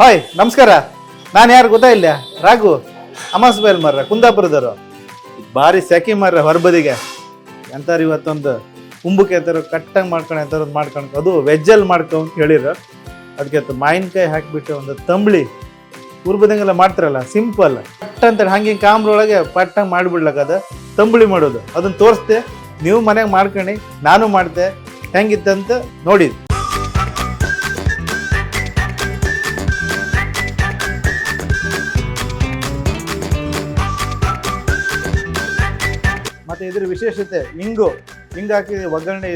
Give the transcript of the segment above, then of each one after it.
Hi ನಮಸ್ಕಾರ. ನಾನು ಯಾರು ಗೊತ್ತಾ ಇಲ್ಲ, ರಾಘು ಅಮಾಸ್ ಬೇಲ್ ಮರ್ರ ಕುಂದಾಪುರದವರು. ಭಾರಿ ಸೆಕೆ ಮರ್ರ ಹೊರಬದಿಗೆ ಎಂತಾರು ಇವತ್ತೊಂದು ಕುಂಬಕ್ಕೆ ಎಂತಾರು ಕಟ್ಟಂಗೆ ಮಾಡ್ಕೊಂಡು ಎಂತಾರು ಮಾಡ್ಕೊಂಡು ಅದು ವೆಜ್ಜಲ್ಲಿ ಮಾಡ್ಕೊ ಅಂತ ಹೇಳಿದ್ರು. ಅದಕ್ಕೆ ಮಾವಿನಕಾಯಿ ಹಾಕಿಬಿಟ್ಟು ಒಂದು ತಂಬಳಿ ಉರ್ಬದಂಗೆಲ್ಲ ಮಾಡ್ತಾರಲ್ಲ, ಸಿಂಪಲ್ ಪಟ್ ಅಂತೇಳಿ ಹಂಗೆ ಕಾಮ್ರೊಳಗೆ ಪಟ್ಟಂಗೆ ಮಾಡಿಬಿಡ್ಲಕ್ಕ ಅದು ತಂಬಳಿ ಮಾಡೋದು. ಅದನ್ನು ತೋರಿಸ್ದೆ, ನೀವು ಮನೆಗೆ ಮಾಡ್ಕೊಂಡು ನಾನು ಮಾಡ್ತೆ, ಹೆಂಗಿತ್ತಂತ ನೋಡಿ. ಮತ್ತು ಇದ್ರ ವಿಶೇಷತೆ ಹಿಂಗು ಹಾಕಿ ಒಗ್ಗರಣೆ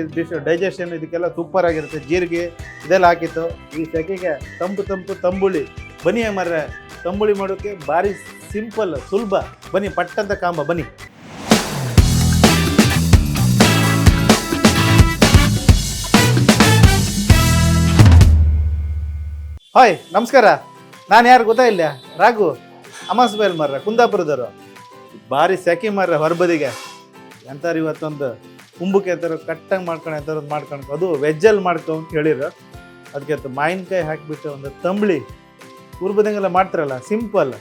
ಡೈಜೆಷನ್ ಇದಕ್ಕೆಲ್ಲ ಸೂಪರ್ ಆಗಿರುತ್ತೆ. ಜೀರಿಗೆ ಇದೆಲ್ಲ ಹಾಕಿತ್ತು. ಈ ಸೆಕೆಗೆ ತಂಪು ತಂಬುಳಿ ಬನ್ನಿ ಮರ್ರೆ. ತಂಬುಳಿ ಮಾಡೋಕ್ಕೆ ಭಾರಿ ಸಿಂಪಲ್, ಸುಲಭ. ಬನ್ನಿ ಪಟ್ಟಂತ ಕಾಂಬ ಬನ್ನಿ. ಹಾಯ್ ನಮಸ್ಕಾರ. ನಾನು ಯಾರು ಗೊತ್ತಾ ಇಲ್ಲ, ರಾಘು ಅಮಾಸ್ ಬೇಲ್ ಮರ್ರ ಕುಂದಾಪುರದವರು. ಭಾರಿ ಸೆಕೆ ಮರ್ರ ಹೊರಬದಿಗೆ ಎಂತಾರು ಇವತ್ತೊಂದು ಕುಂಬಕ್ಕೆ ಎಂತಾರು ಕಟ್ಟಂಗೆ ಮಾಡ್ಕೊಂಡು ಅದು ವೆಜ್ಜಲ್ಲಿ ಮಾಡ್ಕೊ ಅಂತ ಹೇಳಿದ್ರು. ಅದಕ್ಕೆ ಮಾವಿನಕಾಯಿ ಹಾಕಿಬಿಟ್ಟು ಒಂದು ತಂಬಳಿ ಉರ್ಬದಂಗೆಲ್ಲ ಮಾಡ್ತಾರಲ್ಲ, ಸಿಂಪಲ್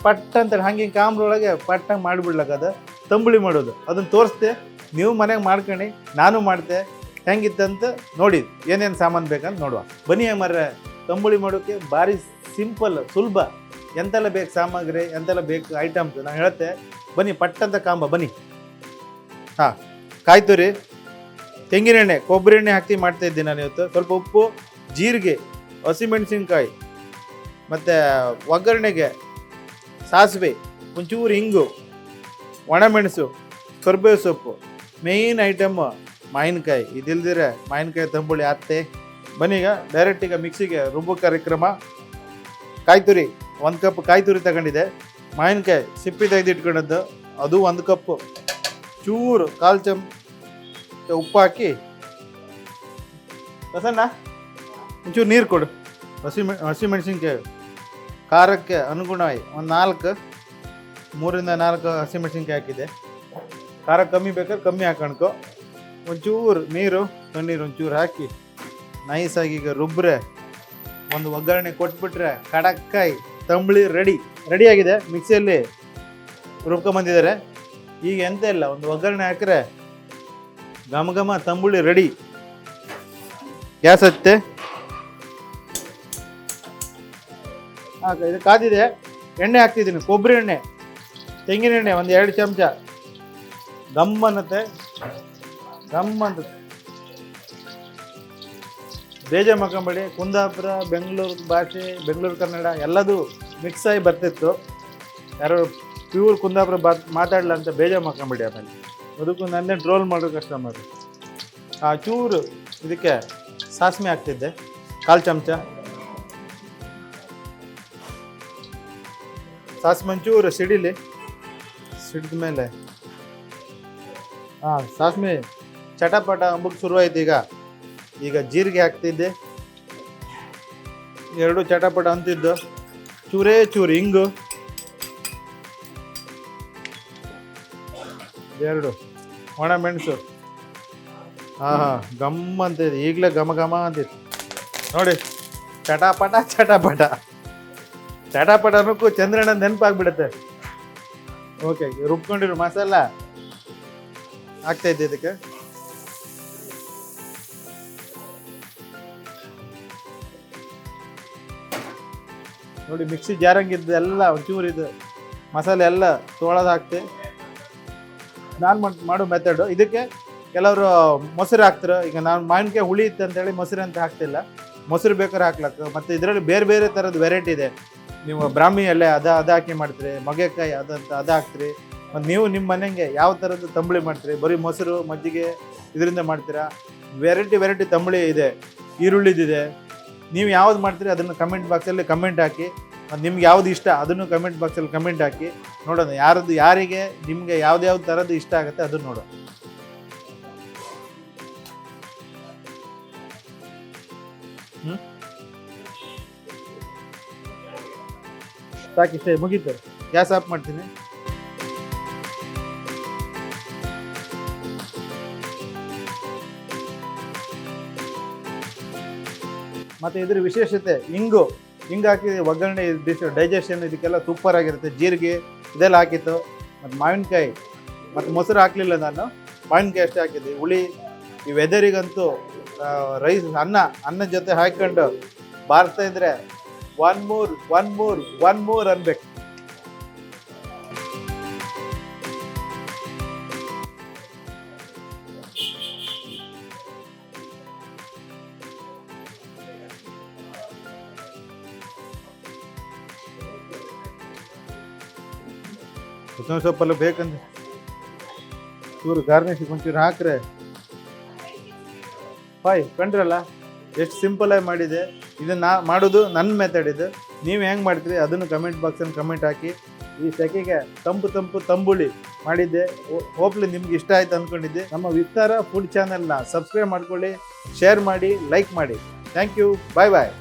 ಪಟ್ ಅಂತೇಳಿ ಹಂಗೆ ಕಾಮ್ರೊಳಗೆ ಪಟ್ಟಂಗೆ ಮಾಡಿಬಿಡ್ಲಕ್ಕ ಅದು ತಂಬಳಿ ಮಾಡೋದು. ಅದನ್ನು ತೋರಿಸ್ದೆ, ನೀವು ಮನೆಗೆ ಮಾಡ್ಕೊಂಡು ನಾನು ಮಾಡ್ತೆ, ಹೆಂಗಿತ್ತಂತ ನೋಡಿ. ಏನೇನು ಸಾಮಾನು ಬೇಕಂತ ನೋಡುವ ಬನ್ನಿ ಮರ್ರೆ. ತಂಬುಳಿ ಮಾಡೋಕ್ಕೆ ಭಾರಿ ಸಿಂಪಲ್, ಸುಲಭ. ಎಂತೆಲ್ಲ ಬೇಕು ಸಾಮಗ್ರಿ, ಎಂತೆಲ್ಲ ಬೇಕು ಐಟಮ್ಸ್ ನಾನು ಹೇಳ್ತೆ. ಬನ್ನಿ ಪಟ್ಟಂತ ಕಾಂಬ ಬನ್ನಿ. ಹಾಂ, ಕಾಯಿ ತುರಿ, ತೆಂಗಿನ ಎಣ್ಣೆ, ಕೊಬ್ಬರಿ ಎಣ್ಣೆ ಹಾಕಿ ಮಾಡ್ತಾ ಇದ್ದೀನಿ ನಾನು ಇವತ್ತು. ಸ್ವಲ್ಪ ಉಪ್ಪು, ಜೀರಿಗೆ, ಹಸಿಮೆಣಸಿನ್ಕಾಯಿ, ಮತ್ತು ಒಗ್ಗರಣೆಗೆ ಸಾಸಿವೆ, ಒಂಚೂರು ಹಿಂಗು, ಒಣಮೆಣಸು, ಕರಿಬೇವು ಸೊಪ್ಪು, ಮೇಯ್ನ್ ಐಟಮ್ಮು ಮಾವಿನಕಾಯಿ. ಇದಿಲ್ದಿರೆ ಮಾವಿನಕಾಯಿ ತಂಬುಳಿ ಆತ್ತೆ. ಬನ್ನಿ ಈಗ ಡೈರೆಕ್ಟ್ ಮಿಕ್ಸಿಗೆ ರುಬ್ಬೋ ಕಾರ್ಯಕ್ರಮ. ಕಾಯಿ ತುರಿ 1 ಕಪ್ ಕಾಯಿ ತುರಿ ತಗೊಂಡಿದ್ದೆ. ಮಾವಿನಕಾಯಿ ಸಿಪ್ಪಿ ತೆಗೆದಿಟ್ಕೊಂಡದ್ದು ಅದು 1 ಕಪ್ಪು. ಚೂರು 1/4 ಚಮಚ ಉಪ್ಪು ಹಾಕಿ, ಬಸಣ್ಣ ಒಂಚೂರು ನೀರು ಕೊಡು. ಹಸಿಮೆಣಸಿನ್ಕಾಯಿ ಖಾರಕ್ಕೆ ಅನುಗುಣವಾಗಿ ಒಂದು 3 ರಿಂದ 4 ಹಸಿಮೆಣಸಿನ್ಕಾಯಿ ಹಾಕಿದೆ. ಖಾರ ಕಮ್ಮಿ ಬೇಕಾದ್ರೆ ಕಮ್ಮಿ ಹಾಕೊಂಡ್ಕೊ. ಒಂಚೂರು ನೀರು, ತಣ್ಣೀರು ಒಂಚೂರು ಹಾಕಿ ನೈಸಾಗಿ ಈಗ ರುಬ್ಬ್ರೆ, ಒಂದು ಒಗ್ಗರಣೆ ಕೊಟ್ಬಿಟ್ರೆ ಕಡಕ್ಕಾಯಿ ತಂಬಳಿ ರೆಡಿಯಾಗಿದೆ. ಮಿಕ್ಸಿಯಲ್ಲಿ ರುಬ್ಕೊಂಬಂದಿದ್ದಾರೆ. ಈಗ ಎಂತ ಇಲ್ಲ, ಒಂದು ಒಗ್ಗರಣೆ ಹಾಕಿದ್ರೆ ಘಮ ತಂಬುಳಿ ರೆಡಿ. ಗ್ಯಾಸ್ ಹಚ್ಚೆ. ಇದು ಕಾದಿದೆ. ಎಣ್ಣೆ ಹಾಕ್ತಿದ್ದೀನಿ, ಕೊಬ್ಬರಿ ಎಣ್ಣೆ, ತೆಂಗಿನ ಎಣ್ಣೆ ಒಂದು 2 ಚಮಚ. ಗಮ್ ಅನ್ನತ್ತೆ. ಬೇಜಾರು ಮಾಡ್ಕೊಂಬೇಡಿ. ಕುಂದಾಪುರ, ಬೆಂಗಳೂರು ಭಾಷೆ, ಬೆಂಗಳೂರು ಕನ್ನಡ ಎಲ್ಲದೂ ಮಿಕ್ಸ್ ಆಗಿ ಬರ್ತಿತ್ತು. ಯಾರು ಪ್ಯೂರ್ ಕುಂದಾಪುರ ಮಾತಾಡಲ್ಲ ಅಂತ ಬೇಜಾರು ಮಾಡ್ಕೊಂಬೇಡಿ. ಆಮೇಲೆ ಅದಕ್ಕೂ ನನ್ನೇ ಟ್ರೋಲ್ ಮಾಡೋ ಕಸ್ಟಮರ್. ಆ ಚೂರು ಇದಕ್ಕೆ ಸಾಸಿವೆ ಹಾಕ್ತಿದ್ದೆ, 1/4 ಚಮಚ. ಸಾಸಿವೆ ಒಂಚೂರು ಸಿಡಿಲಿ. ಸಿಡಿದ ಮೇಲೆ ಸಾಸಿವೆ ಚಟಪಟ ಅಂಬಕ್ಕೆ ಶುರುವಾಯ್ತು. ಈಗ ಜೀರಿಗೆ ಹಾಕ್ತಿದ್ದೆ. 2 ಚಟಪಟ ಅಂತಿದ್ದು. ಚೂರು ಹಿಂಗು, 2 ಒಣಮೆಣಸು. ಗಮ್ ಅಂತಿದೆ. ಈಗಲೇ ಘಮ ಅಂತಿತ್ತು ನೋಡಿ. ಚಟಪಟ ಅನ್ನೋಕ್ಕೂ ಚಂದ್ರಣ್ಣ ನೆನಪಾಗ್ಬಿಡುತ್ತೆ. ಓಕೆ, ರುಬ್ಕೊಂಡಿರೋ ಮಸಾಲ ಹಾಕ್ತಾಯಿದ್ದೆ ಇದಕ್ಕೆ. ನೋಡಿ, ಮಿಕ್ಸಿ ಜಾರಂಗಿದ್ದು ಎಲ್ಲ ಒಂಚೂರು ಇದು ಮಸಾಲೆ ಎಲ್ಲ ತೊಳೆದು ಹಾಕ್ತೆ. ನಾನು ಮಾಡೋ ಮೆಥಡು. ಇದಕ್ಕೆ ಕೆಲವರು ಮೊಸರು ಹಾಕ್ತಾರೆ. ಈಗ ನಾನು ಮಾವಿನಕಾಯಿ ಹುಳಿ ಇತ್ತು ಅಂತೇಳಿ ಮೊಸರು ಅಂತ ಹಾಕ್ತಿಲ್ಲ. ಮೊಸರು ಬೇಕಾದ್ರೆ ಹಾಕ್ಲಕ್ಕ. ಮತ್ತು ಇದರಲ್ಲಿ ಬೇರೆ ಥರದ ವೆರೈಟಿ ಇದೆ. ನೀವು ಬ್ರಾಹ್ಮಿ ಎಲೆ ಅದು ಹಾಕಿ ಮಾಡ್ತೀರಿ, ಮೊಗೆಕಾಯಿ ಅದು ಹಾಕ್ತೀರಿ. ಮತ್ತು ನೀವು ನಿಮ್ಮ ಮನೆಗೆ ಯಾವ ಥರದ್ದು ತಂಬುಳಿ ಮಾಡ್ತೀರಿ? ಬರೀ ಮೊಸರು, ಮಜ್ಜಿಗೆ ಇದರಿಂದ ಮಾಡ್ತೀರಾ? ವೆರೈಟಿ ತಂಬುಳಿ ಇದೆ, ಈರುಳ್ಳಿದಿದೆ. ನೀವು ಯಾವ್ದು ಮಾಡ್ತೀರಿ ಅದನ್ನು ಕಮೆಂಟ್ ಬಾಕ್ಸಲ್ಲಿ ಕಮೆಂಟ್ ಹಾಕಿ. ನಿಮ್ಗೆ ಯಾವ್ದು ಇಷ್ಟ ಅದನ್ನು ಕಮೆಂಟ್ ಬಾಕ್ಸಲ್ಲಿ ಕಮೆಂಟ್ ಹಾಕಿ. ನೋಡೋಣ ಯಾರಿಗೆ ನಿಮಗೆ ಯಾವ್ದು ಥರದ್ದು ಇಷ್ಟ ಆಗುತ್ತೆ ಅದನ್ನು ನೋಡೋಣ. ಸಾಕಿಷ್ಟೇ, ಮುಗೀತು. ಗ್ಯಾಸ್ ಆಫ್ ಮಾಡ್ತೀನಿ. ಮತ್ತು ಇದ್ರ ವಿಶೇಷತೆ ಹಿಂಗು ಹಿಂಗೆ ಹಾಕಿ ಒಗ್ಗರಣೆ ಡೈಜೆಷನ್ ಇದಕ್ಕೆಲ್ಲ ಸೂಪರ್ ಆಗಿರುತ್ತೆ. ಜೀರಿಗೆ ಇದೆಲ್ಲ ಹಾಕಿತ್ತು, ಮತ್ತು ಮಾವಿನಕಾಯಿ ಮತ್ತು ಮೊಸರು ಹಾಕಲಿಲ್ಲ ನಾನು, ಮಾವಿನಕಾಯಿ ಅಷ್ಟೇ ಹಾಕಿದ್ದೆ. ಹುಳಿ ಈ ವೆದರಿಗಂತೂ ರೈಸ್ ಅನ್ನದ ಜೊತೆ ಹಾಕ್ಕೊಂಡು ಬಾರಿಸ್ತಾ ಇದ್ರೆ ಒನ್ ಮೂರ್ ಅನ್ಬೇಕು. ಕೊತ್ತಂಬರಿ ಸೊಪ್ಪೆಲ್ಲ ಬೇಕಂದ್ರೆ ಚೂರು ಗಾರ್ನಿಶಿಗೆ ಒಂಚೂರು ಹಾಕ್ರೆ ಬಾಯ್ ಕಂಡ್ರಲ್ಲ ಎಷ್ಟು ಸಿಂಪಲಾಗಿ ಮಾಡಿದೆ. ಇದನ್ನು ಮಾಡೋದು ನನ್ನ ಮೆಥಡ್ ಇದು. ನೀವು ಹೆಂಗೆ ಮಾಡ್ತೀರಿ ಅದನ್ನು ಕಮೆಂಟ್ ಬಾಕ್ಸಲ್ಲಿ ಕಮೆಂಟ್ ಹಾಕಿ. ಈ ಸೆಕೆಗೆ ತಂಬುಳಿ ಮಾಡಿದ್ದೆ. ಹೋಪ್ಲಿ ನಿಮ್ಗೆ ಇಷ್ಟ ಆಯ್ತು ಅಂದ್ಕೊಂಡಿದ್ದೆ. ನಮ್ಮ ವಿಸ್ತಾರ ಫುಡ್ ಚಾನಲ್ನ ಸಬ್ಸ್ಕ್ರೈಬ್ ಮಾಡ್ಕೊಳ್ಳಿ, ಶೇರ್ ಮಾಡಿ, ಲೈಕ್ ಮಾಡಿ. ಥ್ಯಾಂಕ್ ಯು, ಬಾಯ್.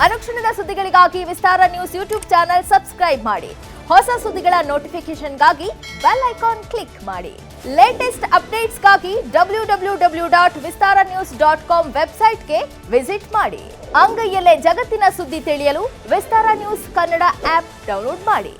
ಅನುಕ್ಷಣದ ಸುದ್ದಿಗಳಿಗಾಗಿ ವಿಸ್ತಾರ ನ್ಯೂಸ್ ಯೂಟ್ಯೂಬ್ ಚಾನೆಲ್ ಸಬ್ಸ್ಕ್ರೈಬ್ ಮಾಡಿ. ಹೊಸ ಸುದ್ದಿಗಳ ನೋಟಿಫಿಕೇಶನ್ಗಾಗಿ ಬೆಲ್ ಐಕಾನ್ ಕ್ಲಿಕ್ ಮಾಡಿ. ಲೇಟೆಸ್ಟ್ ಅಪ್ಡೇಟ್ಸ್ಗಾಗಿ www.vistaranews.com ವೆಬ್ಸೈಟ್ಗೆ ವಿಸಿಟ್ ಮಾಡಿ. ಅಂಗೈಯಲ್ಲೇ ಜಗತ್ತಿನ ಸುದ್ದಿ ತಿಳಿಯಲು ವಿಸ್ತಾರ ನ್ಯೂಸ್ ಕನ್ನಡ ಆಪ್ ಡೌನ್ಲೋಡ್ ಮಾಡಿ.